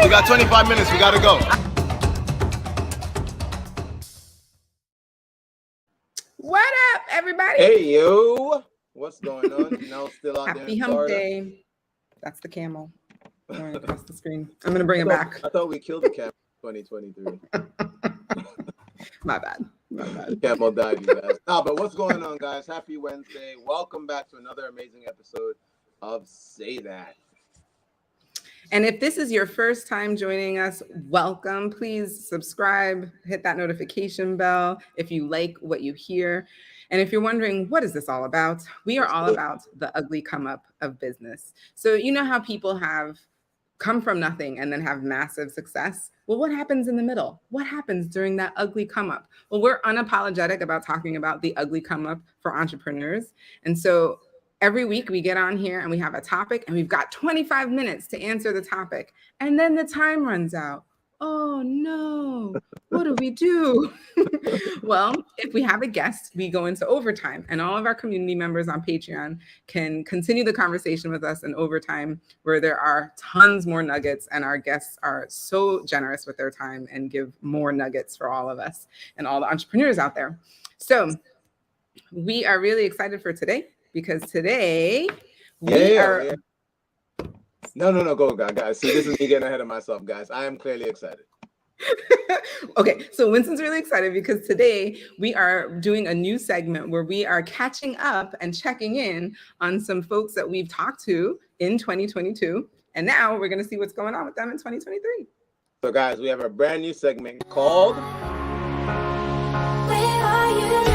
We got 25 minutes. We got to go. What up, everybody? Hey, yo. What's going on? Janelle's still out there Happy in hump Florida. day. That's the camel going across the screen. I'm going to bring it back. I thought we killed the camel in 2023. My bad. The camel died, you guys. But what's going on, guys? Happy Wednesday. Welcome back to another amazing episode of Say That. And if this is your first time joining us, welcome. Please subscribe, hit that notification bell if you like what you hear. And if you're wondering, what is this all about? We are all about the ugly come up of business. So you know how people have come from nothing and then have massive success? Well, what happens in the middle? What happens during that ugly come up? Well, we're unapologetic about talking about the ugly come up for entrepreneurs. And so every week we get on here and we have a topic and we've got 25 minutes to answer the topic. And then the time runs out. Oh no, what do we do? Well, if we have a guest, we go into overtime, and all of our community members on Patreon can continue the conversation with us in overtime, where there are tons more nuggets, and our guests are so generous with their time and give more nuggets for all of us and all the entrepreneurs out there. So we are really excited for today, because today we are... No, go, guys. See, this is me getting ahead of myself, guys. I am clearly excited. Okay, so Winston's really excited because today we are doing a new segment where we are catching up and checking in on some folks that we've talked to in 2022. And now we're going to see what's going on with them in 2023. So, guys, we have a brand new segment called... Where are you now?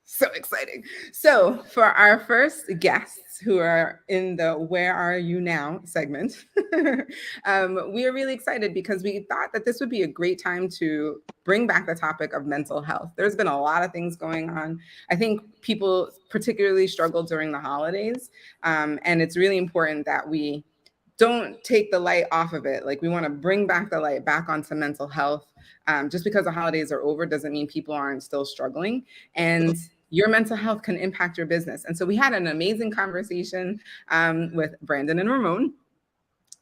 So exciting. So for our first guests who are in the Where Are You Now segment, we are really excited because we thought that this would be a great time to bring back the topic of mental health. There's been a lot of things going on. I think people particularly struggle during the holidays, and it's really important that we don't take the light off of it. Like, we want to bring back the light back onto mental health. Just because the holidays are over doesn't mean people aren't still struggling. And your mental health can impact your business. And so we had an amazing conversation with Brandon and Ramon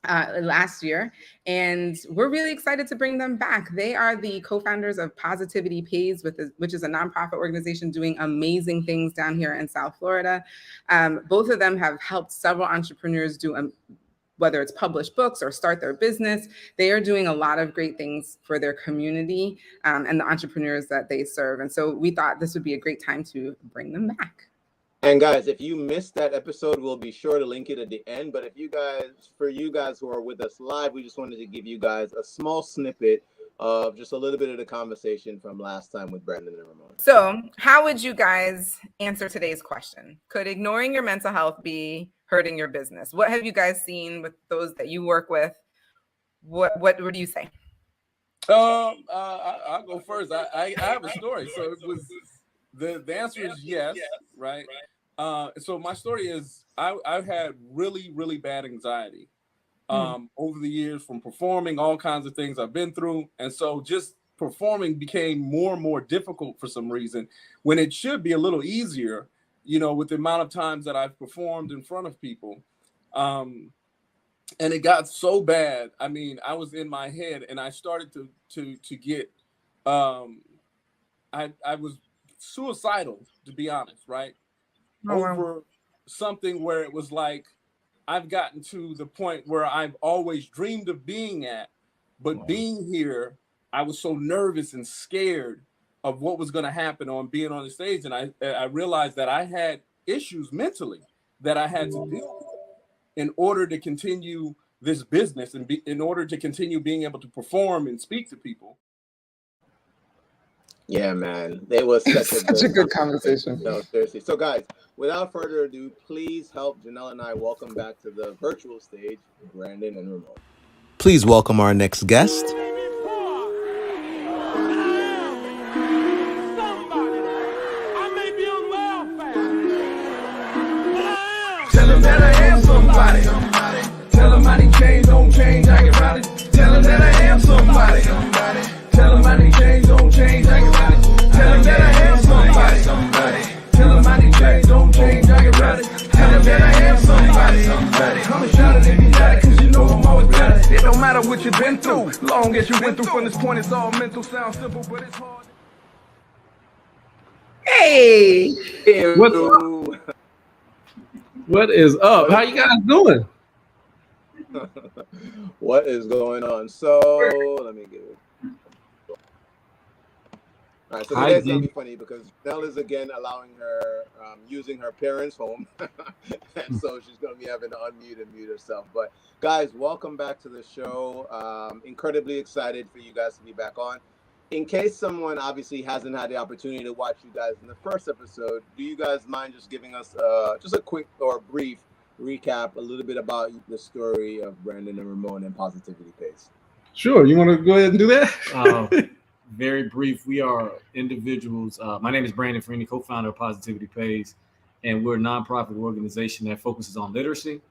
last year, and we're really excited to bring them back. They are the co-founders of Positivity Pays, which is a nonprofit organization doing amazing things down here in South Florida. Both of them have helped several entrepreneurs do whether it's publish books or start their business. They are doing a lot of great things for their community and the entrepreneurs that they serve. And so we thought this would be a great time to bring them back. And guys, if you missed that episode, we'll be sure to link it at the end. But for you guys who are with us live, we just wanted to give you guys a small snippet of just a little bit of the conversation from last time with Brandon and Ramon. So how would you guys answer today's question? Could ignoring your mental health be hurting your business? What have you guys seen with those that you work with? What do you say? I'll go first. I have a story. So it was the answer is yes, right? So my story is I've had really, really bad anxiety over the years from performing, all kinds of things I've been through. And so just performing became more and more difficult for some reason, when it should be a little easier, with the amount of times that I've performed in front of people. And it got so bad. I mean, I was in my head, and I started to get, I was suicidal, to be honest, right? Over something where it was like, I've gotten to the point where I've always dreamed of being at, but being here, I was so nervous and scared of what was going to happen on being on the stage. And I realized that I had issues mentally that I had to deal with in order to continue this business and in order to continue being able to perform and speak to people. Yeah, man. It was such a good conversation. No, seriously. So guys, without further ado, please help Janelle and I welcome back to the virtual stage, Brandon and Ramon. Please welcome our next guest. Tell them that I am somebody. Tell them I need change, don't change, I get rowdy. Tell them that I am somebody. Tell them I need change, don't change, I get rowdy. Tell them that I am somebody. long as you went through from this point, it's all mental. Sounds simple, but it's hard. Hey, What's up? What is up? How you guys doing? What is going on? So let me get it. All right, so today's gonna be funny because Nell is again allowing her using her parents' home, and so she's gonna be having to unmute and mute herself. But guys, welcome back to the show. Incredibly excited for you guys to be back on. In case someone obviously hasn't had the opportunity to watch you guys in the first episode, do you guys mind just giving us just a quick or brief recap, a little bit about the story of Brandon and Ramon and Positivity Pays? Sure. You want to go ahead and do that? Very brief. We are individuals. My name is Brandon Freeny, co-founder of Positivity Pays, and we're a nonprofit organization that focuses on literacy.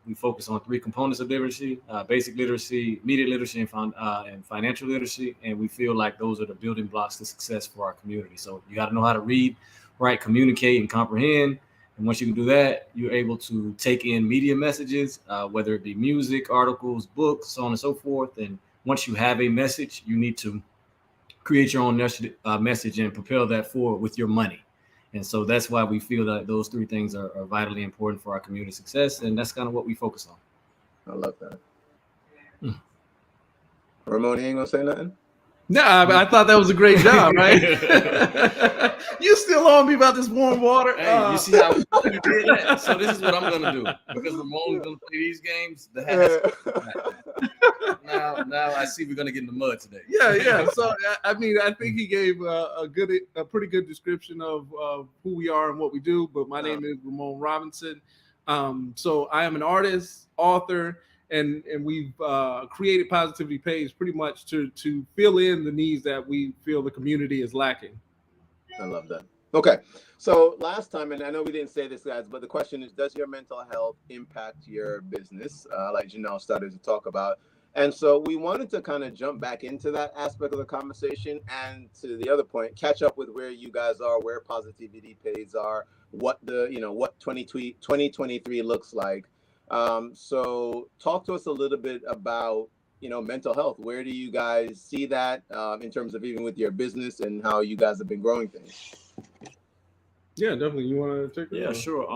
We focus on 3 components of literacy: basic literacy, media literacy, and financial literacy. And we feel like those are the building blocks to success for our community. So you got to know how to read, write, communicate, and comprehend. And once you can do that, you're able to take in media messages, whether it be music, articles, books, so on and so forth. And once you have a message, you need to create your own message and propel that forward with your money. And so that's why we feel that those 3 things are vitally important for our community success. And that's kind of what we focus on. I love that. Ramon, you ain't gonna say nothing? Nah, I thought that was a great job, right? You still on me about this warm water? Hey, you see how you did that? So this is what I'm gonna do, because Ramon's gonna play these games. Now I see we're gonna get in the mud today. Yeah. So I mean, I think he gave a pretty good description of who we are and what we do. But my name is Ramon Robinson. So I am an artist, author, and we've created Positivity Pays pretty much to fill in the needs that we feel the community is lacking. I love that. Okay, so last time, and I know we didn't say this, guys, but the question is, does your mental health impact your business? Like Janelle started to talk about. And so we wanted to kind of jump back into that aspect of the conversation, and to the other point, catch up with where you guys are, where Positivity Pays are, what what 2023 looks like. So talk to us a little bit about, mental health. Where do you guys see that in terms of even with your business and how you guys have been growing things? Yeah, definitely. You want to take it? Yeah, sure.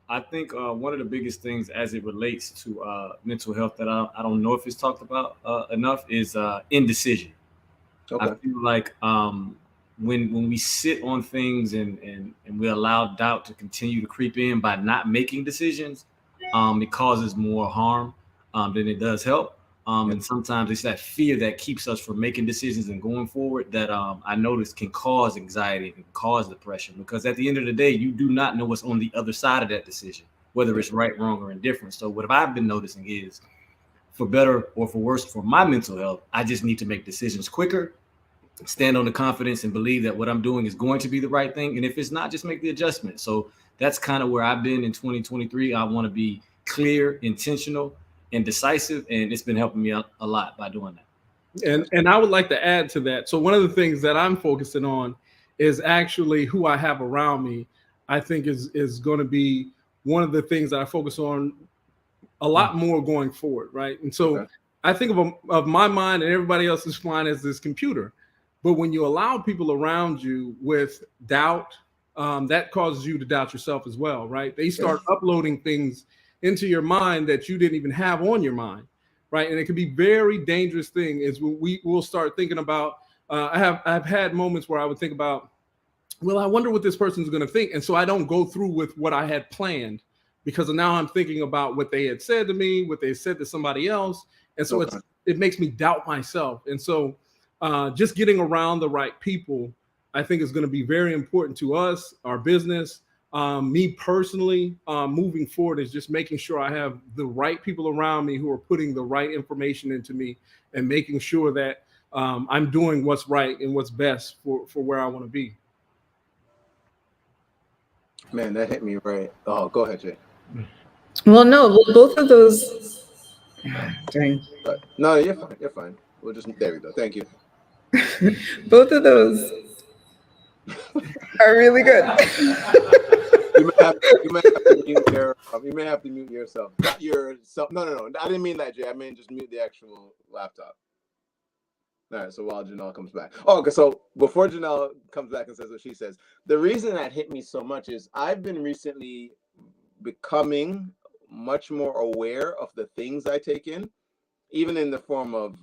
I think one of the biggest things as it relates to mental health that I don't know if it's talked about enough is indecision. Okay. I feel like when we sit on things and we allow doubt to continue to creep in by not making decisions, it causes more harm than it does help. And sometimes it's that fear that keeps us from making decisions and going forward that I notice can cause anxiety, can cause depression, because at the end of the day, you do not know what's on the other side of that decision, whether it's right, wrong, or indifferent. So what I've been noticing is, for better or for worse, for my mental health, I just need to make decisions quicker, stand on the confidence and believe that what I'm doing is going to be the right thing. And if it's not, just make the adjustment. So that's kind of where I've been in 2023. I want to be clear, intentional, and decisive, and it's been helping me a lot by doing that. And I would like to add to that. So one of the things that I'm focusing on is actually who I have around me. I think is going to be one of the things that I focus on a lot more going forward, right? And so I think of my mind and everybody else's mind as this computer. But when you allow people around you with doubt, that causes you to doubt yourself as well, right? They start uploading things into your mind that you didn't even have on your mind, right? And it can be very dangerous thing is when we will start thinking about, I've had moments where I would think about, well, I wonder what this person's going to think. And so I don't go through with what I had planned, because now I'm thinking about what they had said to me, what they said to somebody else. And so it makes me doubt myself. And so just getting around the right people, I think is going to be very important to us, our business. Me personally, moving forward is just making sure I have the right people around me who are putting the right information into me and making sure that I'm doing what's right and what's best for where I want to be. Man, that hit me right. Oh, go ahead, Jay. Well, no, both of those. Dang. No, you're fine. You're fine. There we go. Thank you. Both of those are really good. You may have to mute yourself. Not yourself. No. I didn't mean that, Jay. I mean just mute the actual laptop. All right, so while Janelle comes back. Oh, okay, so before Janelle comes back and says what she says, the reason that hit me so much is I've been recently becoming much more aware of the things I take in, even in the form of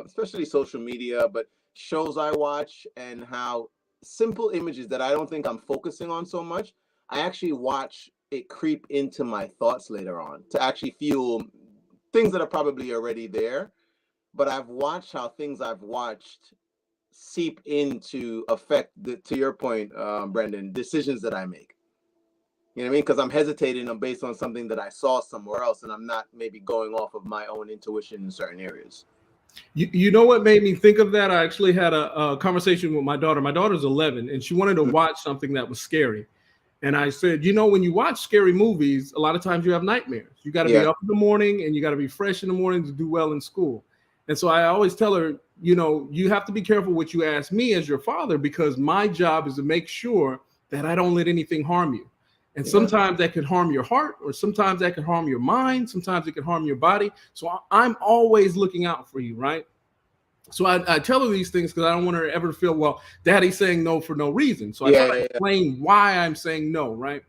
especially social media, but shows I watch, and how simple images that I don't think I'm focusing on so much, I actually watch it creep into my thoughts later on to actually fuel things that are probably already there. But I've watched how things I've watched seep into affect to your point, Brendan, decisions that I make. You know what I mean? Because I'm hesitating based on something that I saw somewhere else, and I'm not maybe going off of my own intuition in certain areas. You know what made me think of that? I actually had a conversation with my daughter. My daughter's 11, and she wanted to watch something that was scary. And I said, you know, when you watch scary movies, a lot of times you have nightmares. You got to be up in the morning, and you got to be fresh in the morning to do well in school. And so I always tell her, you know, you have to be careful what you ask me as your father, because my job is to make sure that I don't let anything harm you. And sometimes that could harm your heart, or sometimes that could harm your mind. Sometimes it could harm your body. So I'm always looking out for you, right? So I tell her these things because I don't want her to ever feel, well, daddy's saying no for no reason. So I try to explain why I'm saying no, right?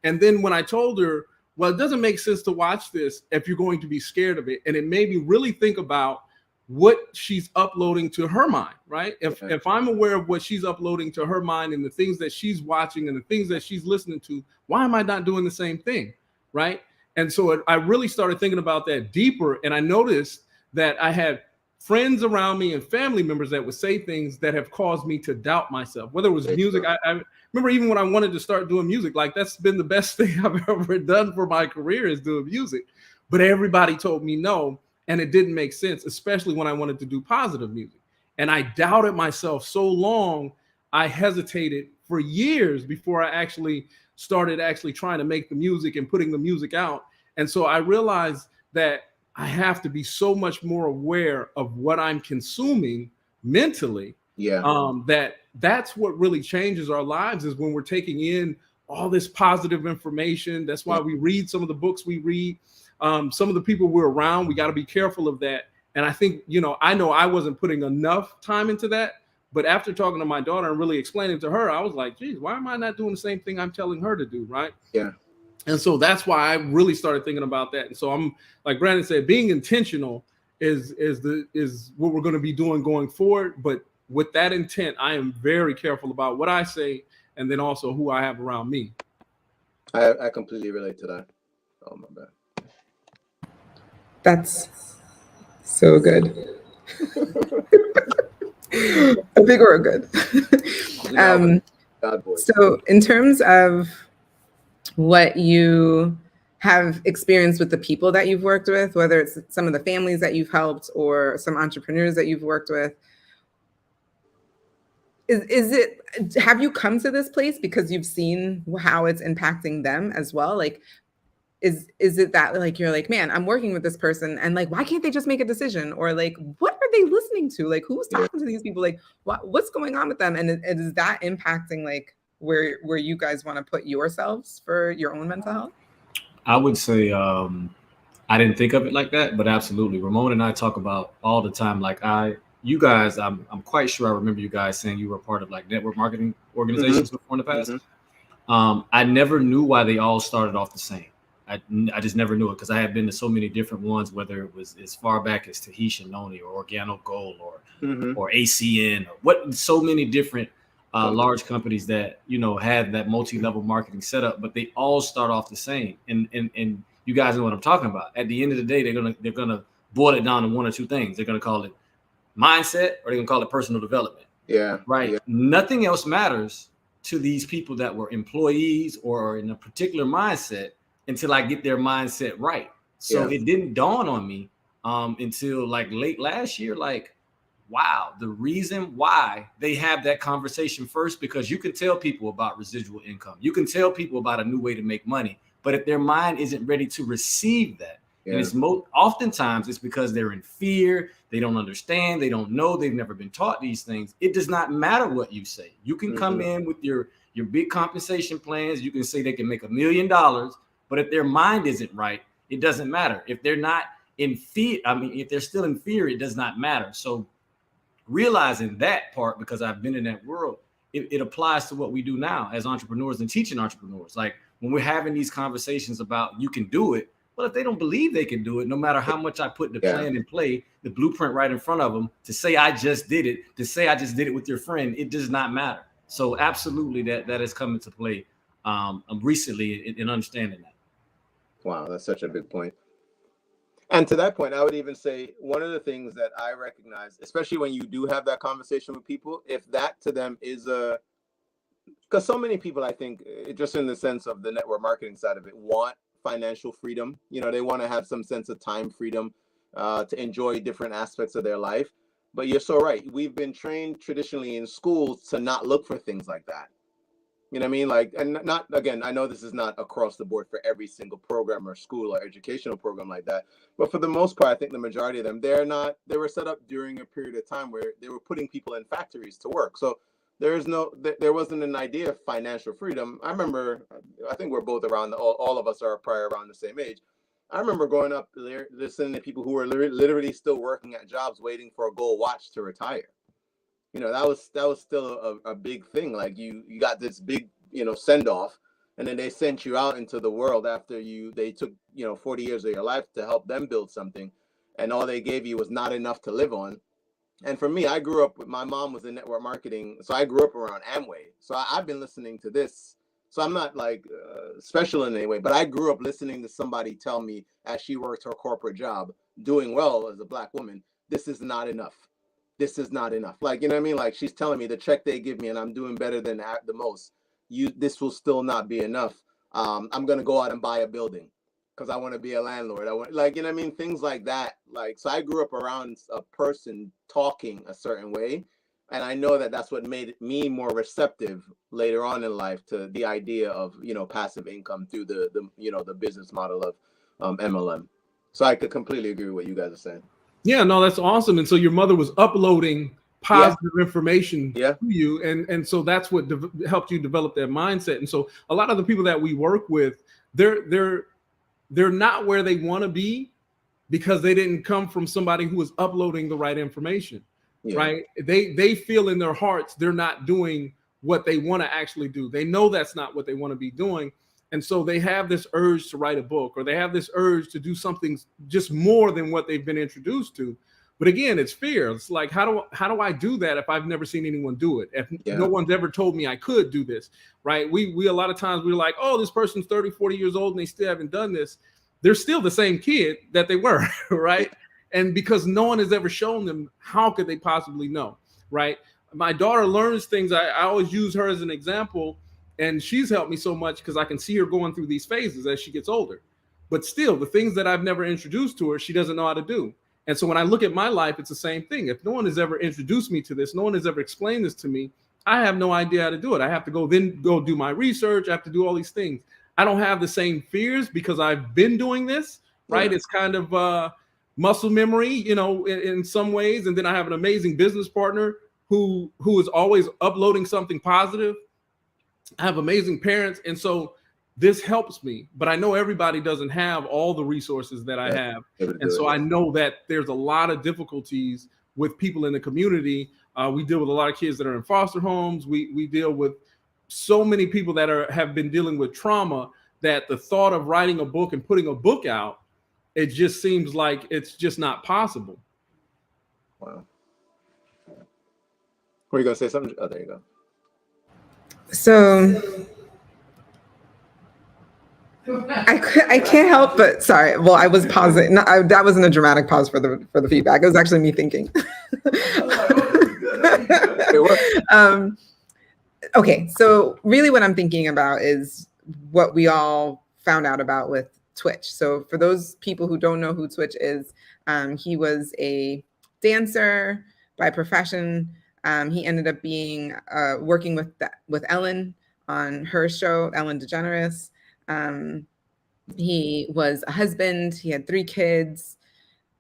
And then when I told her, well, it doesn't make sense to watch this if you're going to be scared of it. And it made me really think about what she's uploading to her mind, right? If I'm aware of what she's uploading to her mind and the things that she's watching and the things that she's listening to, why am I not doing the same thing, right? And so I really started thinking about that deeper, and I noticed that I had friends around me and family members that would say things that have caused me to doubt myself, whether it was music. I remember even when I wanted to start doing music, like that's been the best thing I've ever done for my career is doing music. But everybody told me no, and it didn't make sense, especially when I wanted to do positive music. And I doubted myself so long, I hesitated for years before I actually started trying to make the music and putting the music out. And so I realized that I have to be so much more aware of what I'm consuming mentally. That's what really changes our lives, is when we're taking in all this positive information. That's why we read some of the books we read. Some of the people we're around, we got to be careful of that. And I think, I know I wasn't putting enough time into that, but after talking to my daughter and really explaining to her, I was like, geez, why am I not doing the same thing I'm telling her to do, right? Yeah. And so that's why I really started thinking about that. And so I'm, like Brandon said, being intentional is what we're going to be doing going forward. But with that intent, I am very careful about what I say, and then also who I have around me. I completely relate to that. Oh, my bad. That's so good. I think we're good. So in terms of what you have experienced with the people that you've worked with, whether it's some of the families that you've helped or some entrepreneurs that you've worked with, have you come to this place because you've seen how it's impacting them as well? Like, is it that like you're like, man, I'm working with this person, and like, why can't they just make a decision? Or like, what are they listening to? Like, who's talking to these people? Like, what's going on with them? And is that impacting like where you guys want to put yourselves for your own mental health? I would say I didn't think of it like that, but absolutely. Ramon and I talk about all the time. Like you guys, I'm quite sure I remember you guys saying you were part of like network marketing organizations before in the past. I never knew why they all started off the same. I just never knew it, because I have been to so many different ones, whether it was as far back as Tahitian Noni or Organo Gold or ACN or so many different large companies that have that multi-level marketing setup, but they all start off the same. And you guys know what I'm talking about. At the end of the day, they're gonna boil it down to one or two things. They're gonna call it mindset, or they're gonna call it personal development. Right. Nothing else matters to these people that were employees or in a particular mindset until I get their mindset right. So it didn't dawn on me until like late last year, like, wow, the reason why they have that conversation first, because you can tell people about residual income. You can tell people about a new way to make money, but if their mind isn't ready to receive that, and it's oftentimes it's because they're in fear, they don't understand, they don't know, they've never been taught these things. It does not matter what you say. You can come in with your big compensation plans. You can say they can make $1 million, but if their mind isn't right, it doesn't matter. If they're not in fear, if they're still in fear, it does not matter. So realizing that part, because I've been in that world, it applies to what we do now as entrepreneurs and teaching entrepreneurs. Like when we're having these conversations about you can do it, well, if they don't believe they can do it, no matter how much I put the plan in play, the blueprint right in front of them, to say I just did it, to say I just did it with your friend, it does not matter. So absolutely that has come into play recently in understanding that. Wow, that's such a big point. And to that point, I would even say one of the things that I recognize, especially when you do have that conversation with people, if that to them is because so many people, I think, just in the sense of the network marketing side of it, want financial freedom. You know, they want to have some sense of time freedom to enjoy different aspects of their life. But you're so right. We've been trained traditionally in schools to not look for things like that. You know what I mean? Like, and not, again, I know this is not across the board for every single program or school or educational program like that. But for the most part, I think the majority of them, they were set up during a period of time where they were putting people in factories to work. So there wasn't an idea of financial freedom. I remember, I think we're both around, all of us are probably around the same age. I remember growing up there, listening to people who were literally still working at jobs, waiting for a gold watch to retire. You know, that was still a big thing. Like you got this big, send off, and then they sent you out into the world after they took, 40 years of your life to help them build something, and all they gave you was not enough to live on. And for me, I grew up with, my mom was in network marketing, so I grew up around Amway. So I've been listening to this. So I'm not like special in any way, but I grew up listening to somebody tell me as she worked her corporate job, doing well as a Black woman, this is not enough. This is not enough. Like, you know what I mean? Like she's telling me the check they give me and I'm doing better than the most. This will still not be enough. I'm going to go out and buy a building because I want to be a landlord. I want, like, you know what I mean? Things like that. Like, so I grew up around a person talking a certain way. And I know that that's what made me more receptive later on in life to the idea of, passive income through the business model of MLM. So I could completely agree with what you guys are saying. Yeah, no, that's awesome. And so your mother was uploading positive information to you, and so that's what helped you develop that mindset. And so a lot of the people that we work with, they're not where they want to be because they didn't come from somebody who was uploading the right information. Right? They feel in their hearts they're not doing what they want to actually do. They know that's not what they want to be doing. And so they have this urge to write a book, or they have this urge to do something just more than what they've been introduced to. But again, it's fear. It's like, how do I do that if I've never seen anyone do it? If no one's ever told me I could do this, right? We a lot of times we're like, oh, this person's 30, 40 years old and they still haven't done this. They're still the same kid that they were, right? And because no one has ever shown them, how could they possibly know, right? My daughter learns things. I always use her as an example. And she's helped me so much because I can see her going through these phases as she gets older. But still, the things that I've never introduced to her, she doesn't know how to do. And so when I look at my life, it's the same thing. If no one has ever introduced me to this, no one has ever explained this to me, I have no idea how to do it. I have to go do my research. I have to do all these things. I don't have the same fears because I've been doing this, right? It's kind of muscle memory, in some ways. And then I have an amazing business partner who is always uploading something positive. I have amazing parents. And so this helps me, but I know everybody doesn't have all the resources that I have. And so I know that there's a lot of difficulties with people in the community. We deal with a lot of kids that are in foster homes. We deal with so many people that have been dealing with trauma that the thought of writing a book and putting a book out, it just seems like it's just not possible. Wow. Were you going to say something? Oh, there you go. So I can't help but, sorry. Well, I was pausing. That wasn't a dramatic pause for the feedback. It was actually me thinking. Okay, so really what I'm thinking about is what we all found out about with Twitch. So for those people who don't know who Twitch is, he was a dancer by profession. He ended up being working with Ellen on her show, Ellen DeGeneres. He was a husband. He had 3 kids,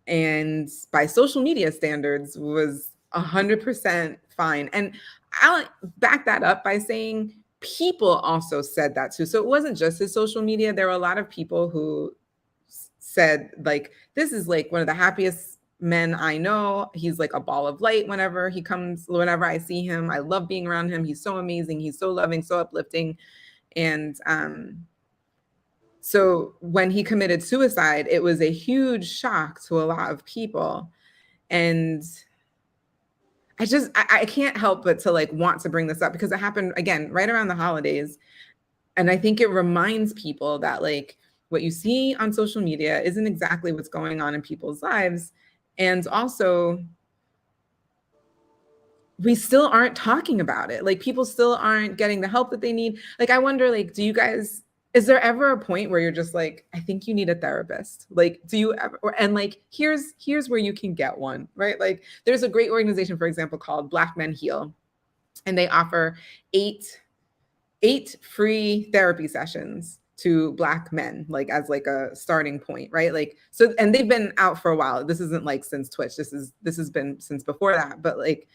and by social media standards was 100% fine. And I'll back that up by saying people also said that too. So it wasn't just his social media. There were a lot of people who said, like, this is like one of the happiest men I know. He's like a ball of light whenever I see him. I love being around him. He's so amazing. He's so loving, so uplifting. And so when he committed suicide, it was a huge shock to a lot of people. And I can't help but to like want to bring this up because it happened again right around the holidays. And I think it reminds people that like what you see on social media isn't exactly what's going on in people's lives. And also, we still aren't talking about it. Like people still aren't getting the help that they need. Like I wonder, like, is there ever a point where you're just like, I think you need a therapist? Like, do you ever, and like, here's where you can get one, right? Like there's a great organization, for example, called Black Men Heal. And they offer eight free therapy sessions to Black men, like as like a starting point, right? Like, so, and they've been out for a while. This isn't like since Twitch, this has been since before that, but like,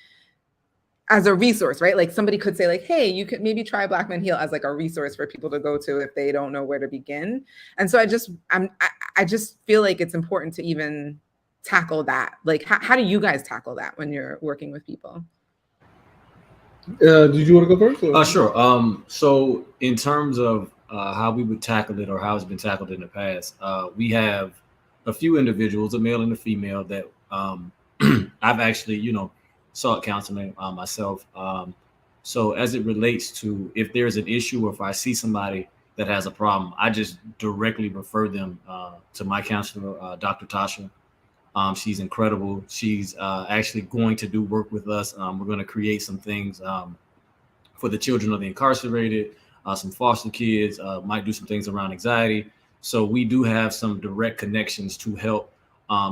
as a resource, right? Like somebody could say like, hey, you could maybe try Black Men Heal as like a resource for people to go to if they don't know where to begin. And so I just feel like it's important to even tackle that. Like, how do you guys tackle that when you're working with people? Did you want to go first? Sure. So in terms of how we would tackle it or how it's been tackled in the past, we have a few individuals, a male and a female, that I've actually, sought counseling myself. So as it relates to if there's an issue or if I see somebody that has a problem, I just directly refer them to my counselor, Dr. Tasha. She's incredible. She's actually going to do work with us. We're going to create some things for the children of the incarcerated, some foster kids, might do some things around anxiety. So we do have some direct connections to help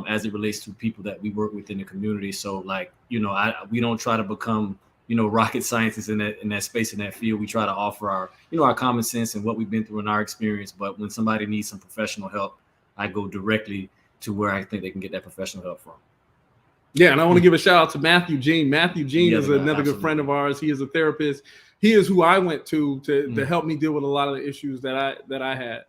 as it relates to people that we work with in the community. So like, we don't try to become, rocket scientists in that space, in that field. We try to offer our, our common sense and what we've been through in our experience. But when somebody needs some professional help, I go directly to where I think they can get that professional help from. Yeah, and I want to give a shout out to Matthew Jean. Matthew Jean is another absolutely good friend of ours. He is a therapist. He is who I went to help me deal with a lot of the issues that I had.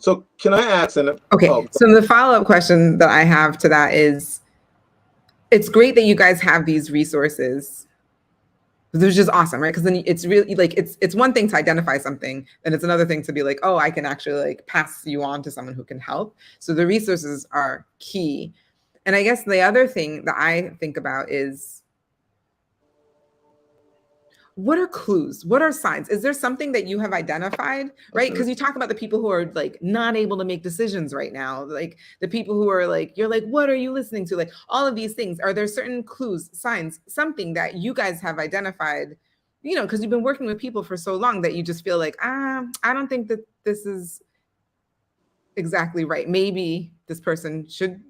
So can I ask? So the follow-up question that I have to that is, it's great that you guys have these resources. Which is just awesome, right? Because then it's really like it's one thing to identify something, and it's another thing to be like, oh, I can actually like pass you on to someone who can help. So the resources are key. And I guess the other thing that I think about is, what are clues? What are signs? Is there something that you have identified, right? Because you talk about the people who are like not able to make decisions right now, like the people who are like, you're like, what are you listening to? Like all of these things. Are there certain clues, signs, something that you guys have identified, because you've been working with people for so long that you just feel like, I don't think that this is exactly right. Maybe this person should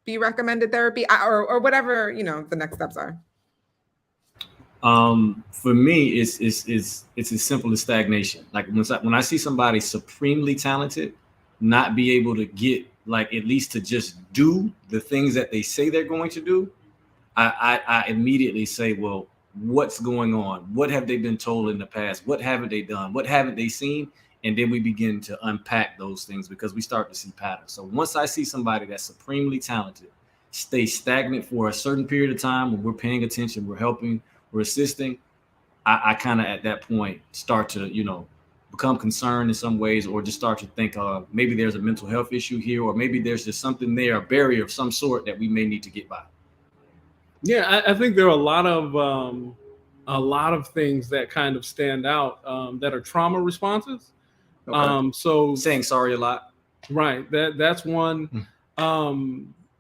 be recommended therapy or whatever, the next steps are. For me, it's as simple as stagnation. Like when I see somebody supremely talented, not be able to get like at least to just do the things that they say they're going to do, I immediately say, well, what's going on? What have they been told in the past? What haven't they done? What haven't they seen? And then we begin to unpack those things because we start to see patterns. So once I see somebody that's supremely talented, stay stagnant for a certain period of time, when we're paying attention, we're helping, we're assisting, I kind of at that point start to, become concerned in some ways, or just start to think maybe there's a mental health issue here, or maybe there's just something there, a barrier of some sort that we may need to get by. Yeah, I think there are a lot of things that kind of stand out that are trauma responses. Okay. So saying sorry a lot. Right. That's one.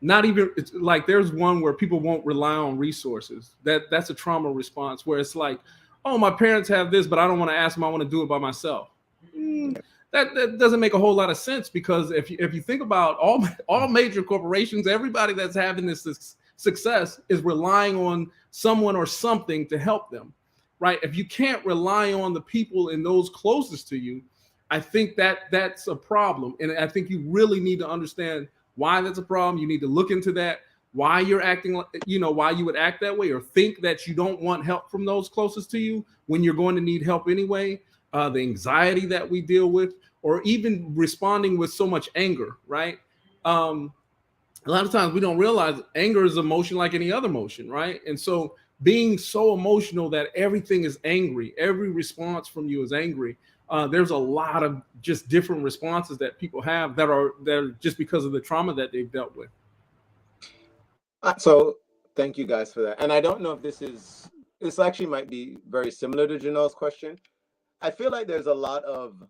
Not even, it's like there's one where people won't rely on resources. That's a trauma response where it's like, oh, my parents have this, but I don't want to ask them. I want to do it by myself. That doesn't make a whole lot of sense, because if you think about all major corporations, everybody that's having this success is relying on someone or something to help them, right? If you can't rely on the people and those closest to you, I think that's a problem. And I think you really need to understand why that's a problem. You need to look into that, why you're acting, why you would act that way, or think that you don't want help from those closest to you when you're going to need help anyway. The anxiety that we deal with, or even responding with so much anger, right? a lot of times we don't realize anger is emotion like any other emotion, right? And so being so emotional that everything is angry, every response from you is angry. There's a lot of just different responses that people have that are just because of the trauma that they've dealt with. So thank you guys for that. And I don't know if this actually might be very similar to Janelle's question. I feel like there's a lot of,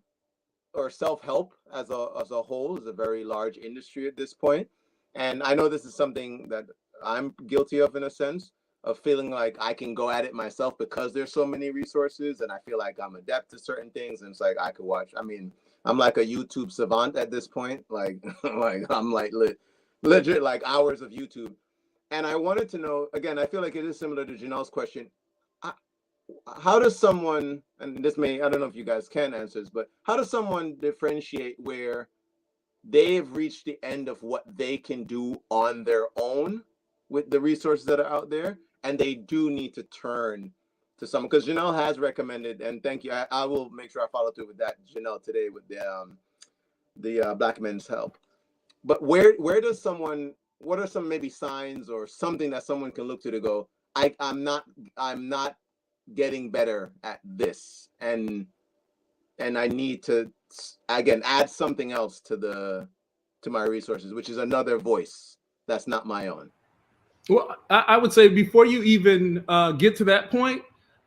or self-help as a whole is a very large industry at this point. And I know this is something that I'm guilty of in a sense, of feeling like I can go at it myself because there's so many resources and I feel like I'm adept to certain things. And it's like, I could watch, I mean, I'm like a YouTube savant at this point. Like, I'm like legit like hours of YouTube. And I wanted to know, again, I feel like it is similar to Janelle's question. How does someone, and this may, I don't know if you guys can answer this, but how does someone differentiate where they've reached the end of what they can do on their own with the resources that are out there, and they do need to turn to someone? Because Janelle has recommended, and thank you, I will make sure I follow through with that, Janelle, today with the Black Men's Help. But where does someone, what are some maybe signs or something that someone can look to go, I'm not getting better at this, and I need to again add something else to my resources, which is another voice that's not my own? Well, I would say before you even get to that point,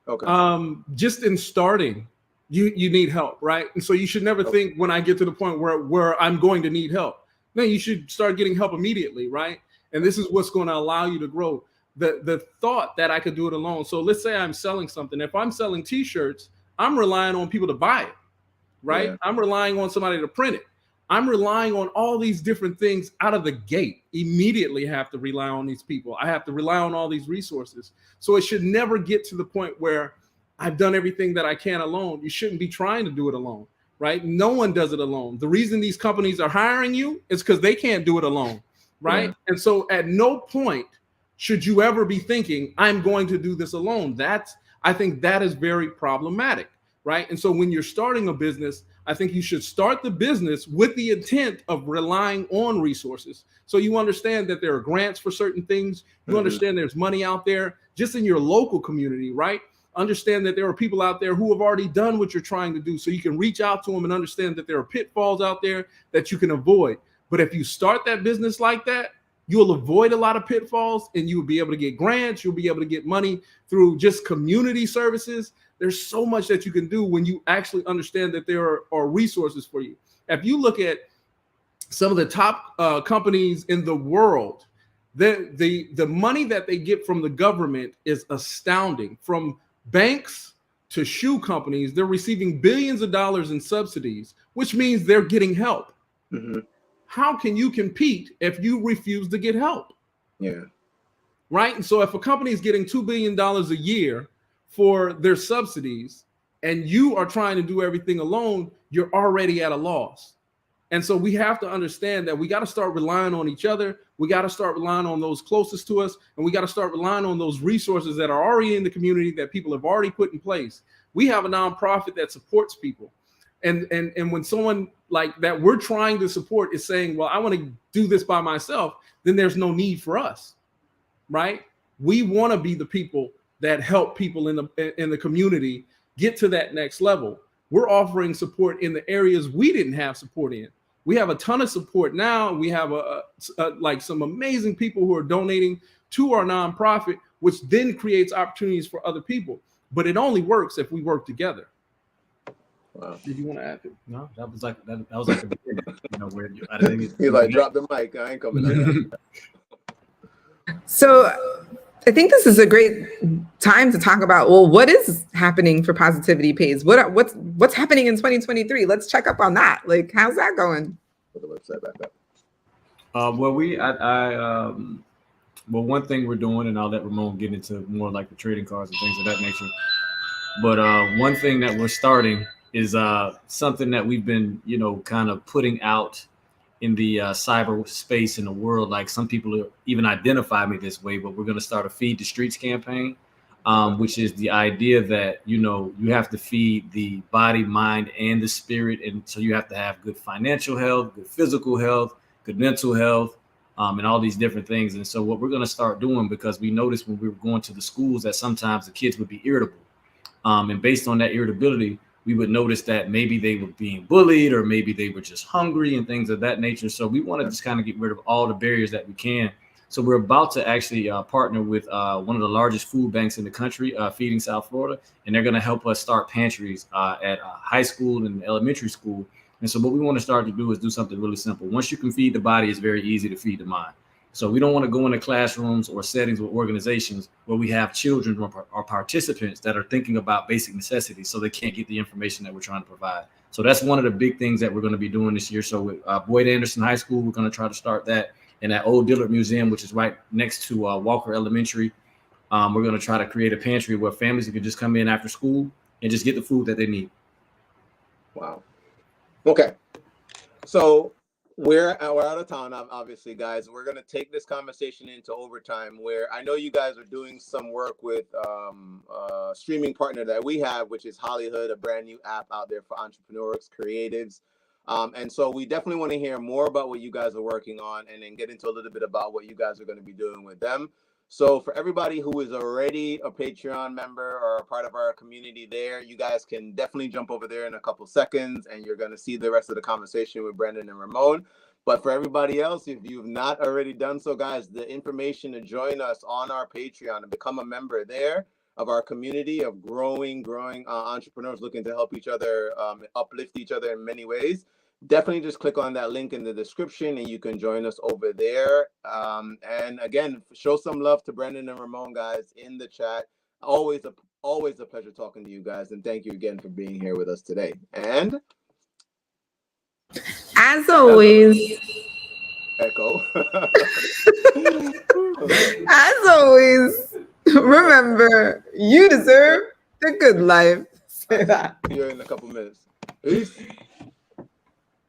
okay, just in starting, you need help, right? And so you should never think when I get to the point where I'm going to need help. No, you should start getting help immediately, right? And this is what's going to allow you to grow. The thought that I could do it alone. So let's say I'm selling something. If I'm selling t-shirts, I'm relying on people to buy it, right? Yeah. I'm relying on somebody to print it. I'm relying on all these different things out of the gate. Immediately have to rely on these people. I have to rely on all these resources. So it should never get to the point where I've done everything that I can alone. You shouldn't be trying to do it alone, right? No one does it alone. The reason these companies are hiring you is because they can't do it alone, right? Yeah. And so at no point should you ever be thinking, I'm going to do this alone. I think that is very problematic, right? And so when you're starting a business, I think you should start the business with the intent of relying on resources. So you understand that there are grants for certain things. You understand there's money out there just in your local community, right? Understand that there are people out there who have already done what you're trying to do. So you can reach out to them and understand that there are pitfalls out there that you can avoid. But if you start that business like that, you'll avoid a lot of pitfalls and you'll be able to get grants. You'll be able to get money through just community services. There's so much that you can do when you actually understand that there are resources for you. If you look at some of the top companies in the world, the money that they get from the government is astounding. From banks to shoe companies, they're receiving billions of dollars in subsidies, which means they're getting help. How can you compete if you refuse to get help? Yeah. Right. And so if a company is getting $2 billion a year for their subsidies and you are trying to do everything alone, you're already at a loss. And so we have to understand that we got to start relying on each other. We got to start relying on those closest to us. And we got to start relying on those resources that are already in the community that people have already put in place. We have a nonprofit that supports people. And when someone like that we're trying to support is saying, well, I want to do this by myself, then there's no need for us, right? We want to be the people that help people in the community get to that next level. We're offering support in the areas we didn't have support in. We have a ton of support now. We have like some amazing people who are donating to our nonprofit, which then creates opportunities for other people. But it only works if we work together. Wow. Did you want to add it? No, that was like a beginning, where you like drop the mic. I ain't coming. So I think this is a great time to talk about, well, what is happening for Positivity Pays? What's happening in 2023? Let's check up on that. Like, how's that going? Put the website back up. Well, one thing we're doing, and I'll let Ramon get into more like the trading cards and things of that nature. But one thing that we're starting is something that we've been, kind of putting out in the cyber space in the world. Like some people even identify me this way, but we're going to start a Feed the Streets campaign, which is the idea that, you have to feed the body, mind, and the spirit. And so you have to have good financial health, good physical health, good mental health, and all these different things. And so what we're going to start doing, because we noticed when we were going to the schools that sometimes the kids would be irritable. And based on that irritability, we would notice that maybe they were being bullied or maybe they were just hungry and things of that nature. So we want to just kind of get rid of all the barriers that we can. So we're about to actually partner with one of the largest food banks in the country, Feeding South Florida, and they're going to help us start pantries at high school and elementary school. And so what we want to start to do is do something really simple. Once you can feed the body, it's very easy to feed the mind. So we don't want to go into classrooms or settings with organizations where we have children or participants that are thinking about basic necessities, so they can't get the information that we're trying to provide. So that's one of the big things that we're going to be doing this year. So with Boyd Anderson High School, we're going to try to start that. And at Old Dillard Museum, which is right next to Walker Elementary, we're going to try to create a pantry where families can just come in after school and just get the food that they need. Wow. Okay. So we're out of town, obviously, guys. We're going to take this conversation into overtime, where I know you guys are doing some work with a streaming partner that we have, which is Hollywood, a brand new app out there for entrepreneurs, creatives. And so we definitely want to hear more about what you guys are working on, and then get into a little bit about what you guys are going to be doing with them. So for everybody who is already a Patreon member or a part of our community there, you guys can definitely jump over there in a couple seconds, and you're going to see the rest of the conversation with Brendan and Ramon. But for everybody else, if you've not already done so, guys, the information to join us on our Patreon and become a member there of our community of growing entrepreneurs looking to help each other, uplift each other in many ways. Definitely just click on that link in the description and you can join us over there. And again, show some love to Brendan and Ramon, guys, in the chat. Always a pleasure talking to you guys. And thank you again for being here with us today. And as always, echo. as always, remember, you deserve the good life. Say that. See you in a couple minutes. Peace.